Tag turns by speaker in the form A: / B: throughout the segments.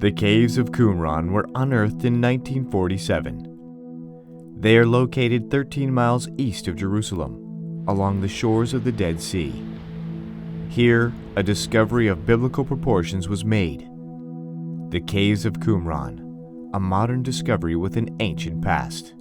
A: The caves of Qumran were unearthed in 1947. They are located 13 miles east of Jerusalem, along the shores of the Dead Sea. Here, a discovery of biblical proportions was made. The caves of Qumran, a modern discovery with an ancient past.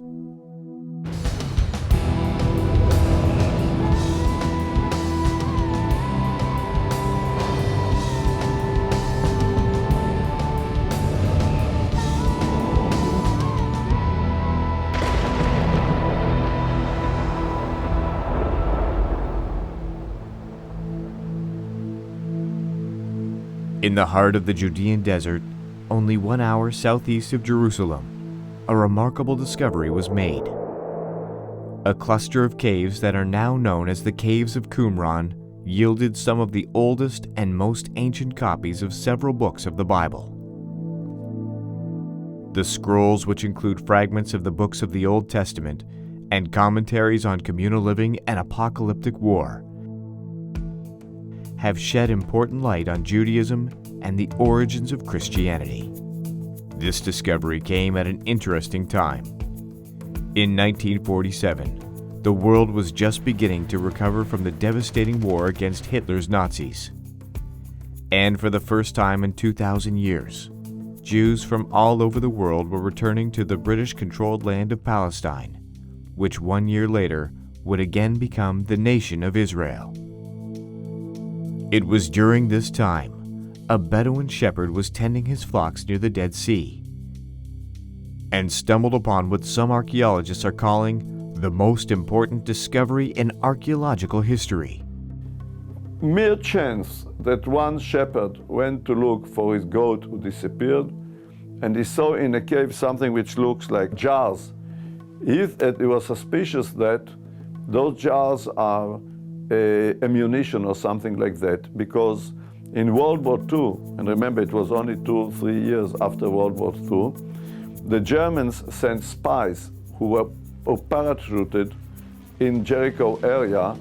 A: In the heart of the Judean desert, only 1 hour southeast of Jerusalem, a remarkable discovery was made. A cluster of caves that are now known as the Caves of Qumran yielded some of the oldest and most ancient copies of several books of the Bible. The scrolls, which include fragments of the books of the Old Testament and commentaries on communal living and apocalyptic war, have shed important light on Judaism and the origins of Christianity. This discovery came at an interesting time. In 1947, the world was just beginning to recover from the devastating war against Hitler's Nazis. And for the first time in 2,000 years, Jews from all over the world were returning to the British-controlled land of Palestine, which 1 year later would again become the nation of Israel. It was during this time a Bedouin shepherd was tending his flocks near the Dead Sea and stumbled upon what some archaeologists are calling the most important discovery in archaeological history.
B: Mere chance that one shepherd went to look for his goat who disappeared, and he saw in a cave something which looks like jars. He was suspicious that those jars are ammunition or something like that, because in World War II, and remember it was only 2-3 years after World War II, the Germans sent spies who were parachuted in Jericho area,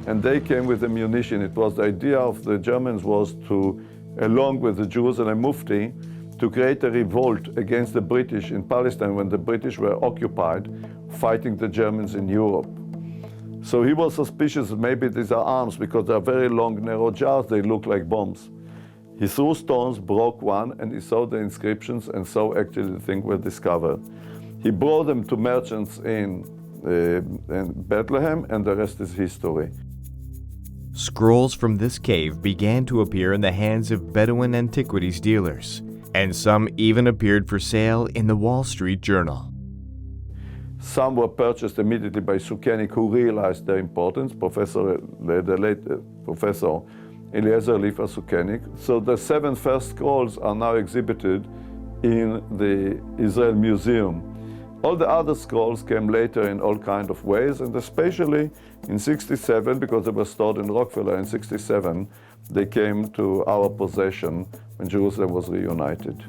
B: and they came with ammunition. It was the idea of the Germans was to, along with the Jerusalem Mufti, to create a revolt against the British in Palestine when the British were occupied, fighting the Germans in Europe. So he was suspicious that maybe these are arms because they're very long, narrow jars, they look like bombs. He threw stones, broke one, and he saw the inscriptions, and so actually the thing was discovered. He brought them to merchants in Bethlehem, and the rest is history.
A: Scrolls from this cave began to appear in the hands of Bedouin antiquities dealers, and some even appeared for sale in the Wall Street Journal.
B: Some were purchased immediately by Sukenik, who realized their importance, the late Professor Eliezer Lifa Sukenik. So the 7 first scrolls are now exhibited in the Israel Museum. All the other scrolls came later in all kinds of ways, and especially in 67, because they were stored in Rockefeller in 67, they came to our possession when Jerusalem was reunited.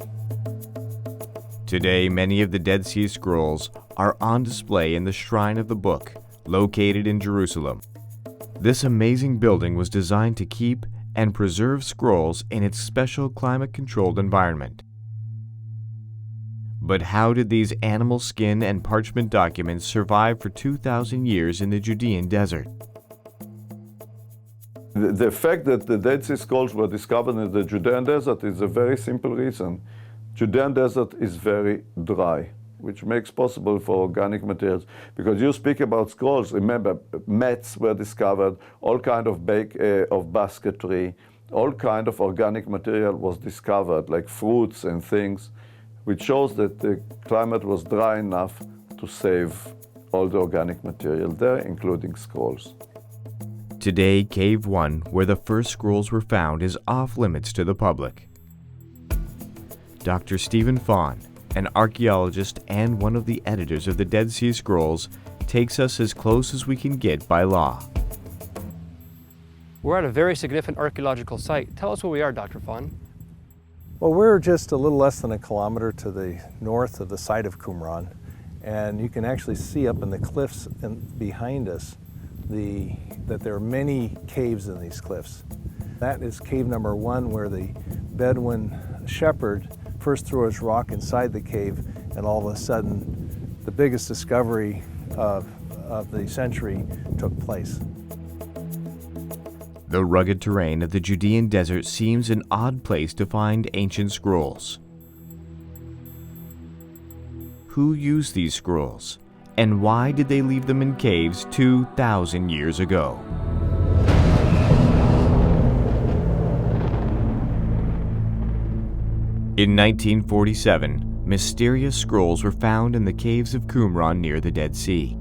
A: Today, many of the Dead Sea Scrolls are on display in the Shrine of the Book, located in Jerusalem. This amazing building was designed to keep and preserve scrolls in its special climate-controlled environment. But how did these animal skin and parchment documents survive for 2,000 years in the Judean desert?
B: The fact that the Dead Sea Scrolls were discovered in the Judean desert is a very simple reason. Judean desert is very dry, which makes possible for organic materials. Because you speak about scrolls, remember, mats were discovered, all kind of basketry, all kind of organic material was discovered, like fruits and things, which shows that the climate was dry enough to save all the organic material there, including scrolls.
A: Today, Cave 1, where the first scrolls were found, is off limits to the public. Dr. Stephen Fawn, an archaeologist and one of the editors of the Dead Sea Scrolls, takes us as close as we can get by law.
C: We're at a very significant archaeological site. Tell us where we are, Dr. Fawn.
D: Well, we're just a little less than a kilometer to the north of the site of Qumran, and you can actually see up in the cliffs behind us that there are many caves in these cliffs. That is cave number 1, where the Bedouin shepherd first threw his rock inside the cave, and all of a sudden, the biggest discovery of the century took place.
A: The rugged terrain of the Judean desert seems an odd place to find ancient scrolls. Who used these scrolls, and why did they leave them in caves 2,000 years ago? In 1947, mysterious scrolls were found in the caves of Qumran near the Dead Sea.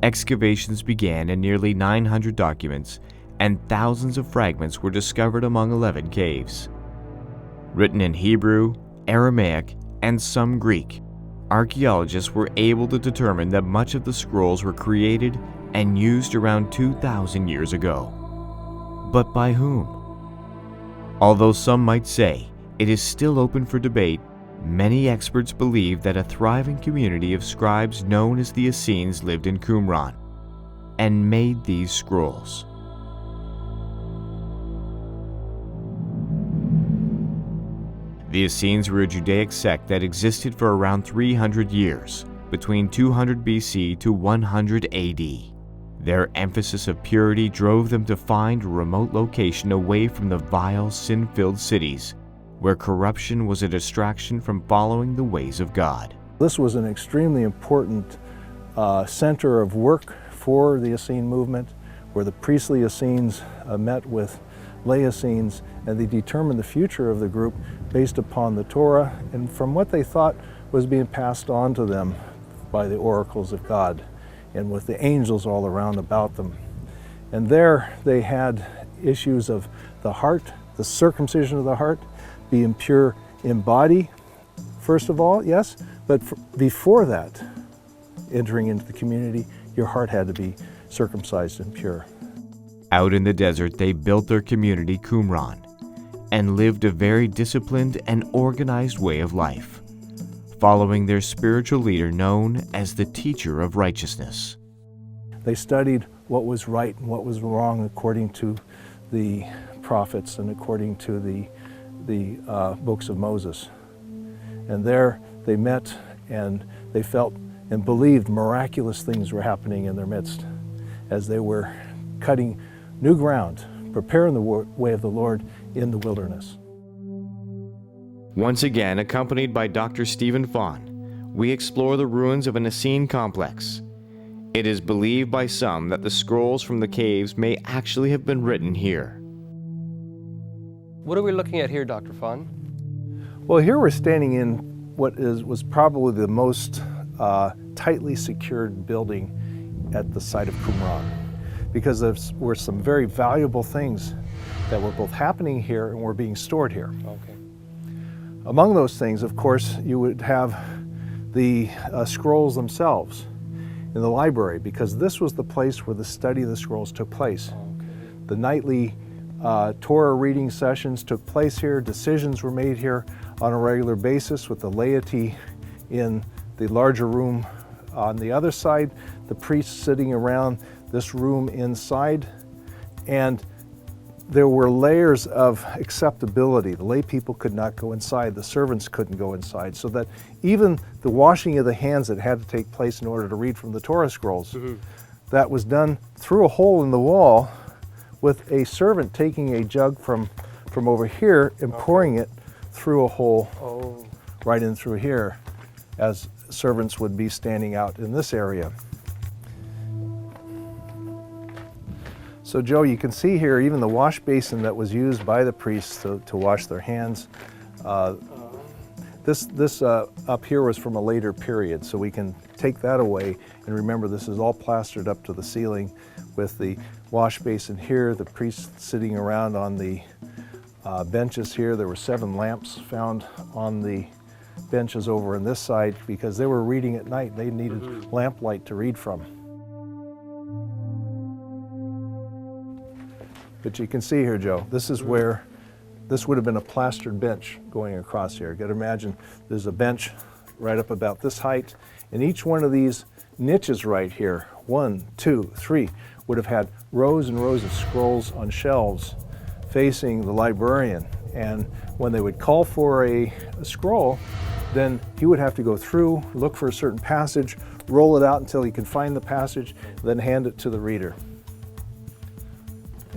A: Excavations began and nearly 900 documents and thousands of fragments were discovered among 11 caves. Written in Hebrew, Aramaic, and some Greek, archaeologists were able to determine that much of the scrolls were created and used around 2,000 years ago. But by whom? Although some might say it is still open for debate, many experts believe that a thriving community of scribes known as the Essenes lived in Qumran and made these scrolls. The Essenes were a Judaic sect that existed for around 300 years, between 200 BC to 100 AD. Their emphasis of purity drove them to find a remote location away from the vile, sin-filled cities, where corruption was a distraction from following the ways of God.
D: This was an extremely important center of work for the Essene movement, where the priestly Essenes met with lay Essenes, and they determined the future of the group based upon the Torah and from what they thought was being passed on to them by the oracles of God and with the angels all around about them. And there they had issues of the heart, the circumcision of the heart, being pure in body, first of all, yes, but before that, entering into the community, your heart had to be circumcised and pure.
A: Out in the desert, they built their community Qumran and lived a very disciplined and organized way of life, following their spiritual leader known as the teacher of righteousness.
D: They studied what was right and what was wrong according to the prophets and according to the books of Moses. And there they met and they felt and believed miraculous things were happening in their midst as they were cutting new ground, preparing the way of the Lord in the wilderness.
A: Once again, accompanied by Dr. Stephen Fawn, we explore the ruins of an Essene complex. It is believed by some that the scrolls from the caves may actually have been written here.
C: What are we looking at here, Dr. Fawn?
D: Well, here we're standing in what was probably the most tightly secured building at the site of Qumran, because there were some very valuable things that were both happening here and were being stored here.
C: Okay.
D: Among those things, of course, you would have the scrolls themselves in the library, because this was the place where the study of the scrolls took place.
C: Okay.
D: The nightly Torah reading sessions took place here. Decisions were made here on a regular basis with the laity in the larger room on the other side, the priests sitting around this room inside, and there were layers of acceptability. The lay people could not go inside, the servants couldn't go inside, so that even the washing of the hands that had to take place in order to read from the Torah scrolls, that was done through a hole in the wall with a servant taking a jug from over here and pouring it through a hole right in through here, as servants would be standing out in this area. So Joe, you can see here even the wash basin that was used by the priests to wash their hands. This up here was from a later period, so we can take that away and remember this is all plastered up to the ceiling with the wash basin here, the priests sitting around on the benches here. There were 7 lamps found on the benches over on this side because they were reading at night. They needed lamplight to read from. But you can see here, Joe, this is where this would have been a plastered bench going across here. You got to imagine there's a bench right up about this height, and each one of these niches right here, 1, 2, 3, would have had rows and rows of scrolls on shelves facing the librarian. And when they would call for a scroll, then he would have to go through, look for a certain passage, roll it out until he could find the passage, then hand it to the reader.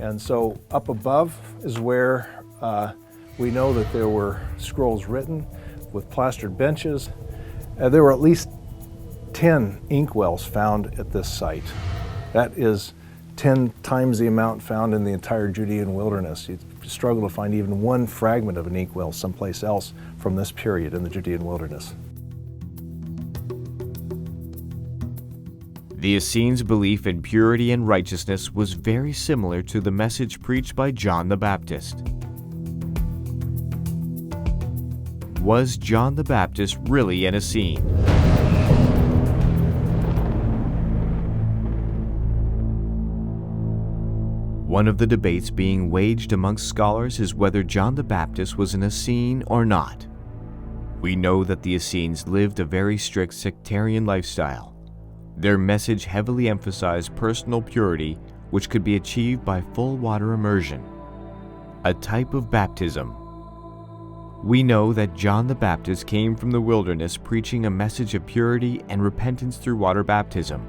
D: And so up above is where we know that there were scrolls written with plastered benches. There were at least 10 inkwells found at this site. That is 10 times the amount found in the entire Judean wilderness. You struggle to find even one fragment of an inkwell someplace else from this period in the Judean wilderness.
A: The Essenes' belief in purity and righteousness was very similar to the message preached by John the Baptist. Was John the Baptist really an Essene? One of the debates being waged amongst scholars is whether John the Baptist was an Essene or not. We know that the Essenes lived a very strict sectarian lifestyle. Their message heavily emphasized personal purity, which could be achieved by full water immersion, a type of baptism. We know that John the Baptist came from the wilderness preaching a message of purity and repentance through water baptism.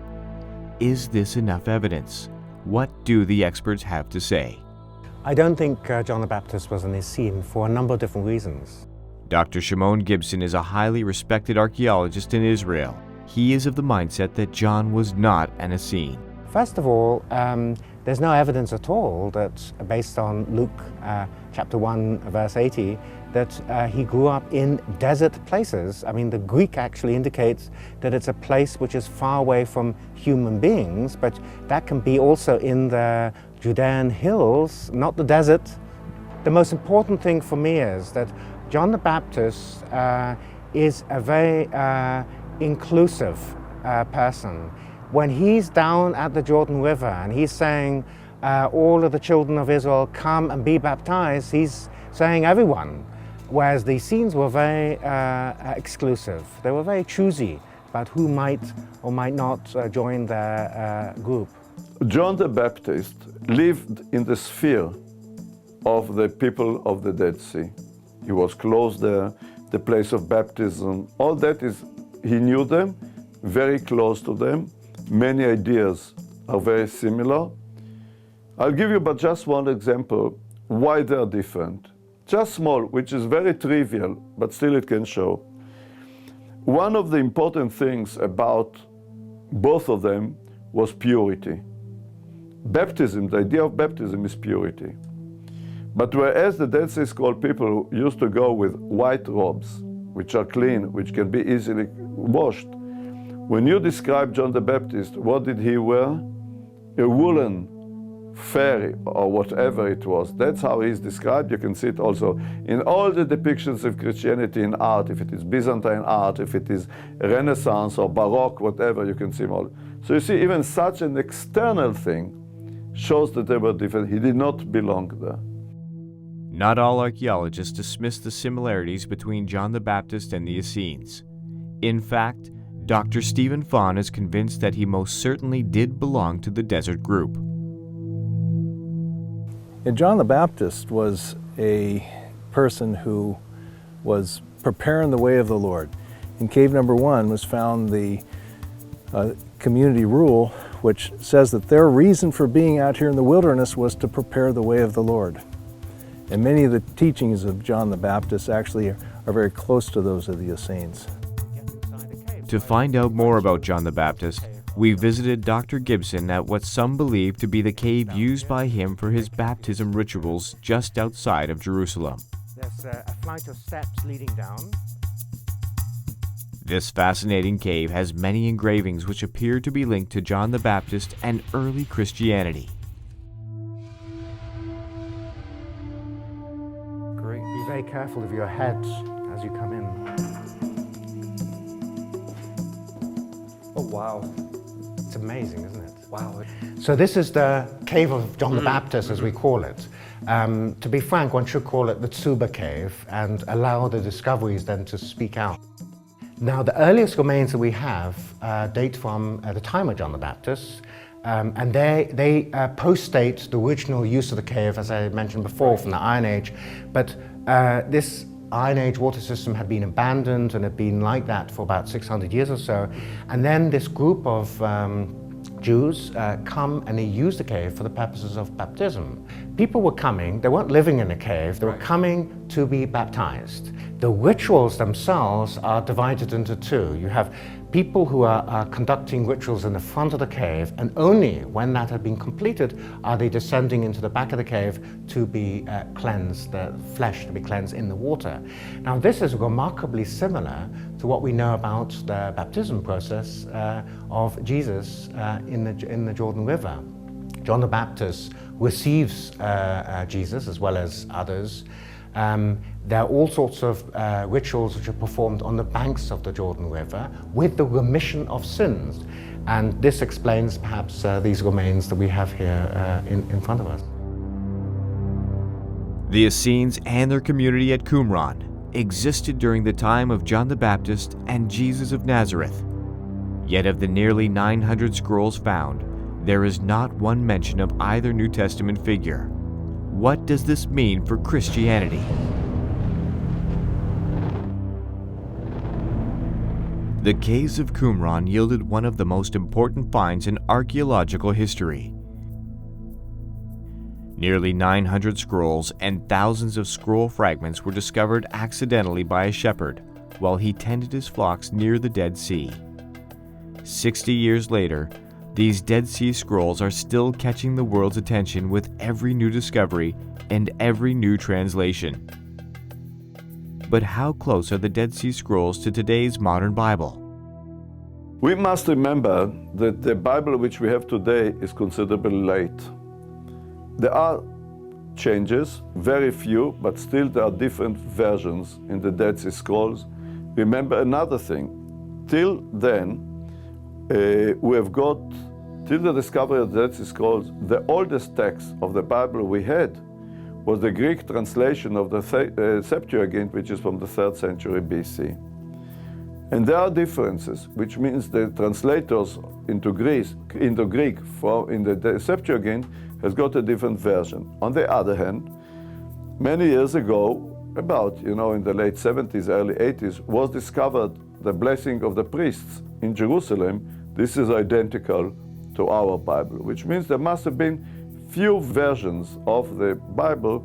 A: Is this enough evidence? What do the experts have to say?
E: I don't think John the Baptist was an Essene for a number of different reasons.
A: Dr. Shimon Gibson is a highly respected archaeologist in Israel. He is of the mindset that John was not an Essene.
E: First of all, there's no evidence at all that, based on Luke chapter 1, verse 80, that he grew up in desert places. I mean, the Greek actually indicates that it's a place which is far away from human beings, but that can be also in the Judean hills, not the desert. The most important thing for me is that John the Baptist is a very inclusive person. When he's down at the Jordan River and he's saying, all of the children of Israel come and be baptized, he's saying everyone. Whereas the Essenes were very exclusive. They were very choosy about who might or might not join their group.
B: John the Baptist lived in the sphere of the people of the Dead Sea. He was close there, the place of baptism. All that is, he knew them, very close to them. Many ideas are very similar. I'll give you but just one example why they're different. Just small, which is very trivial, but still it can show. One of the important things about both of them was purity. Baptism, the idea of baptism is purity. But whereas the Dead Sea Scroll people used to go with white robes, which are clean, which can be easily washed, when you describe John the Baptist, what did he wear? A woolen fairy or whatever it was. That's how he's described. You can see it also in all the depictions of Christianity in art, if it is Byzantine art, if it is Renaissance or Baroque, whatever, you can see them all. So you see, even such an external thing shows that they were different. He did not belong there.
A: Not all archaeologists dismiss the similarities between John the Baptist and the Essenes. In fact, Dr. Stephen Fawn is convinced that he most certainly did belong to the desert group.
D: And John the Baptist was a person who was preparing the way of the Lord. In cave number 1 was found the community rule, which says that their reason for being out here in the wilderness was to prepare the way of the Lord. And many of the teachings of John the Baptist actually are very close to those of the Essenes.
A: To find out more about John the Baptist, we visited Dr. Gibson at what some believe to be the cave used by him for his baptism rituals just outside of Jerusalem.
E: There's a flight of steps leading down.
A: This fascinating cave has many engravings which appear to be linked to John the Baptist and early Christianity.
C: Great.
E: Be very careful of your heads as you come in.
C: Oh, wow.
E: It's amazing, isn't it?
C: Wow.
E: So this is the cave of John the Baptist, as we call it. To be frank, one should call it the Tsuba cave and allow the discoveries then to speak out. Now, the earliest remains that we have date from the time of John the Baptist, and they post-date the original use of the cave, as I mentioned before, from the Iron Age, but This Iron Age water system had been abandoned and had been like that for about 600 years or so. And then this group of Jews come and they use the cave for the purposes of baptism. People were coming, they weren't living in a cave, they were coming to be baptized. The rituals themselves are divided into two. You have people who are conducting rituals in the front of the cave, and only when that had been completed are they descending into the back of the cave to be cleansed, the flesh to be cleansed in the water. Now this is remarkably similar to what we know about the baptism process of Jesus in the Jordan River. John the Baptist receives Jesus as well as others. There are all sorts of rituals which are performed on the banks of the Jordan River with the remission of sins. And this explains perhaps these remains that we have here in front of us.
A: The Essenes and their community at Qumran existed during the time of John the Baptist and Jesus of Nazareth. Yet of the nearly 900 scrolls found, there is not one mention of either New Testament figure. What does this mean for Christianity? The caves of Qumran yielded one of the most important finds in archaeological history. Nearly 900 scrolls and thousands of scroll fragments were discovered accidentally by a shepherd while he tended his flocks near the Dead Sea. 60 years later, these Dead Sea Scrolls are still catching the world's attention with every new discovery and every new translation. But how close are the Dead Sea Scrolls to today's modern Bible?
B: We must remember that the Bible which we have today is considerably late. There are changes, very few, but still there are different versions in the Dead Sea Scrolls. Remember another thing, till then, we have got, till the discovery of the Dead Sea Scrolls, the oldest text of the Bible we had was the Greek translation of the Septuagint, which is from the 3rd century BC. And there are differences, which means the translators into Greek in the Septuagint has got a different version. On the other hand, many years ago, about, in the late 70s, early 80s, was discovered the blessing of the priests in Jerusalem. This is identical to our Bible, which means there must have been few versions of the Bible.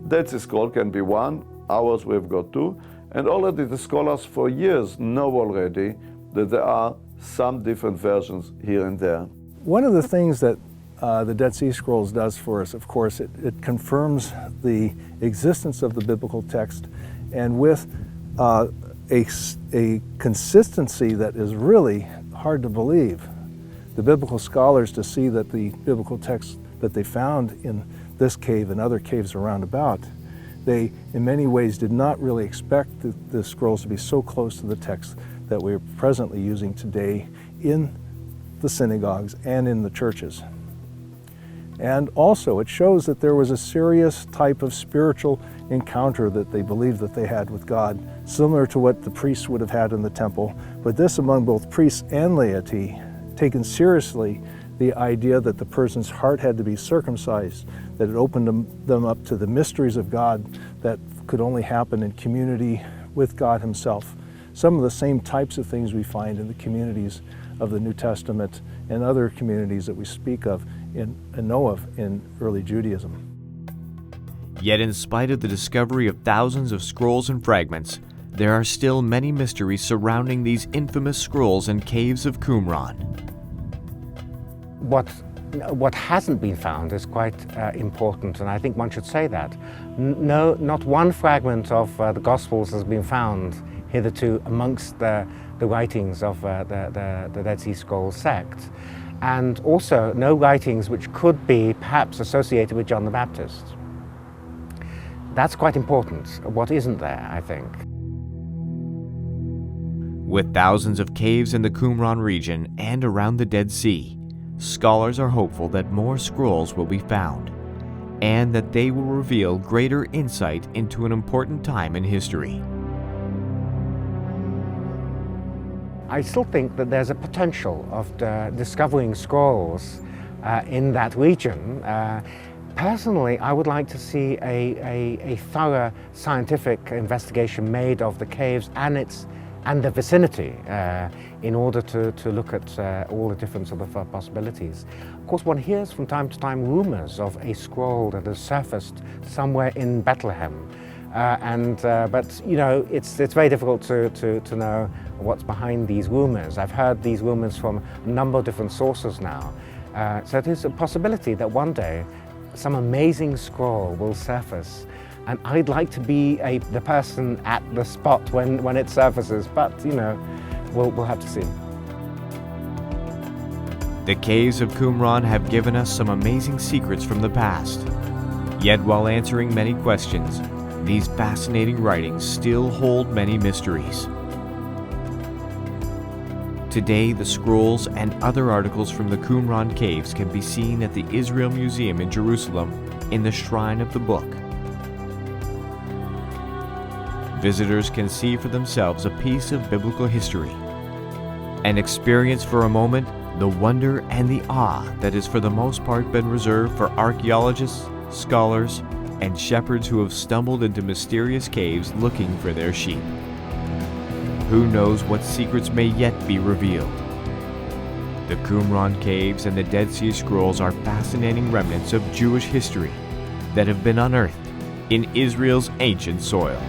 B: Dead Sea Scroll can be one, ours we've got two, and already the scholars for years know already that there are some different versions here and there.
D: One of the things that the Dead Sea Scrolls does for us, of course, it confirms the existence of the biblical text, and with a consistency that is really hard to believe. The biblical scholars, to see that the biblical text that they found in this cave and other caves around about, they in many ways did not really expect the scrolls to be so close to the text that we're presently using today in the synagogues and in the churches. And also it shows that there was a serious type of spiritual encounter that they believed that they had with God, similar to what the priests would have had in the temple, but this among both priests and laity, taken seriously the idea that the person's heart had to be circumcised, that it opened them up to the mysteries of God that could only happen in community with God Himself. Some of the same types of things we find in the communities of the New Testament and other communities that we speak of and know of in early Judaism.
A: Yet in spite of the discovery of thousands of scrolls and fragments, there are still many mysteries surrounding these infamous scrolls and caves of Qumran.
E: What hasn't been found is quite important, and I think one should say that. No, not one fragment of the Gospels has been found hitherto amongst the writings of the Dead Sea Scrolls sect, and also no writings which could be perhaps associated with John the Baptist. That's quite important. What isn't there, I think.
A: With thousands of caves in the Qumran region and around the Dead Sea, scholars are hopeful that more scrolls will be found, and that they will reveal greater insight into an important time in history.
E: I still think that there's a potential of discovering scrolls in that region. Personally, I would like to see a thorough scientific investigation made of the caves and the vicinity in order to look at all the different sort of possibilities. Of course, one hears from time to time rumors of a scroll that has surfaced somewhere in Bethlehem. But you know, it's very difficult to know what's behind these rumors. I've heard these rumors from a number of different sources now. So it is a possibility that one day some amazing scroll will surface, and I'd like to be the person at the spot when it surfaces, but you know, we'll have to see.
A: The caves of Qumran have given us some amazing secrets from the past. Yet while answering many questions, these fascinating writings still hold many mysteries. Today, the scrolls and other articles from the Qumran caves can be seen at the Israel Museum in Jerusalem in the Shrine of the Book. Visitors can see for themselves a piece of biblical history and experience for a moment the wonder and the awe that has for the most part been reserved for archaeologists, scholars, and shepherds who have stumbled into mysterious caves looking for their sheep. Who knows what secrets may yet be revealed? The Qumran caves and the Dead Sea Scrolls are fascinating remnants of Jewish history that have been unearthed in Israel's ancient soil.